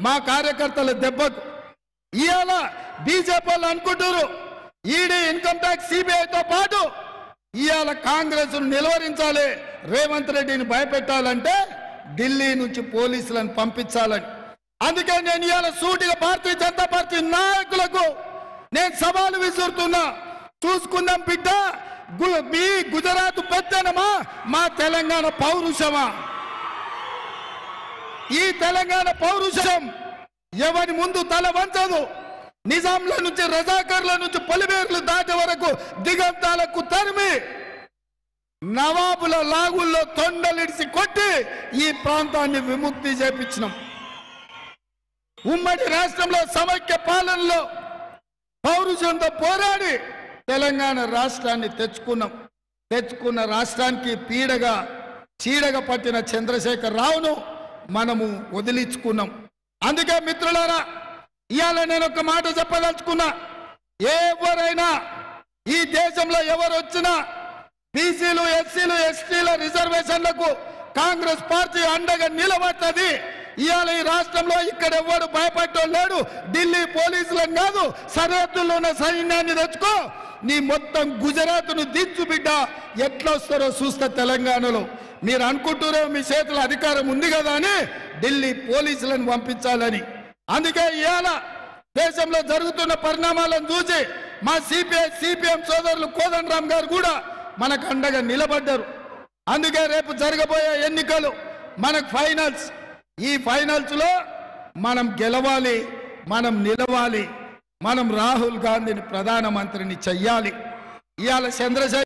మా కార్యకర్తల దెబ్బకు ఇవాళ బీజేపీ వాళ్ళు అనుకుంటారు ఈడీ ఇన్కమ్ ట్యాక్స్ సిబిఐతో పాటు ఇవాళ కాంగ్రెస్ నిలువరించాలి, రేవంత్ రెడ్డిని భయపెట్టాలంటే ఢిల్లీ నుంచి పోలీసులను పంపించాలని. అందుకే నేను ఇవాళ సూటిగా భారతీయ జనతా పార్టీ నాయకులకు నేను సవాలు విసురుతున్నా. చూసుకుందాం బిడ్డ, మీ గుజరాత్ పెత్తనమా, మా తెలంగాణ పౌరుషమా? ఈ తెలంగాణ పౌరుషం ఎవరి ముందు తల వంచదు. నిజాంల నుంచి రజాకర్ల నుంచి పొలిమేర్లు దాటే వరకు దిగంతాలకు తరిమి నవాబుల లాగుల్లో తొండలిడిసి కొట్టి ఈ ప్రాంతాన్ని విముక్తి చేపించినాం. ఉమ్మడి రాష్ట్రంలో సమైక్య పాలనలో పౌరుషంతో పోరాడి తెలంగాణ రాష్ట్రాన్ని తెచ్చుకున్న రాష్ట్రానికి చీడగా పట్టిన చంద్రశేఖర్ రావును మనము వదిలించుకున్నాం. అందుకే మిత్రులారా, ఇవాళ నేను ఒక మాట చెప్పదలుచుకున్నా. ఎవరైనా ఈ దేశంలో ఎవరు వచ్చినా బీసీలు, ఎస్సీలు, ఎస్టీల రిజర్వేషన్లకు కాంగ్రెస్ పార్టీ అండగా నిలబడుతుంది. ఇవాళ ఈ రాష్ట్రంలో ఇక్కడ ఎవరు భయపడటం లేడు. ఢిల్లీ పోలీసులను కాదు, సరిహద్దుల్లో ఉన్న సైన్యాన్ని తెచ్చుకో, నీ మొత్తం గుజరాత్ను దించు బిడ్డ. ఎట్లా వస్తారో చూస్తా తెలంగాణలో. మీరు అనుకుంటారో మీ చేతిలో అధికారం ఉంది కదా అని ఢిల్లీ పోలీసులను పంపించాలని. అందుకే ఇవాళ దేశంలో జరుగుతున్న పరిణామాలను చూసి మా సిపిఎం సోదరులు కోదండరామ్ గారు కూడా మనకు అండగా నిలబడ్డారు. అందుకే రేపు జరగబోయే ఎన్నికలు మనకు ఫైనల్స్. ఈ ఫైనల్స్ లో మనం గెలవాలి, మనం నిలవాలి, మనం రాహుల్ గాంధీని ప్రధానమంత్రిని చెయ్యాలి. ఇవాళ చంద్రశేఖర్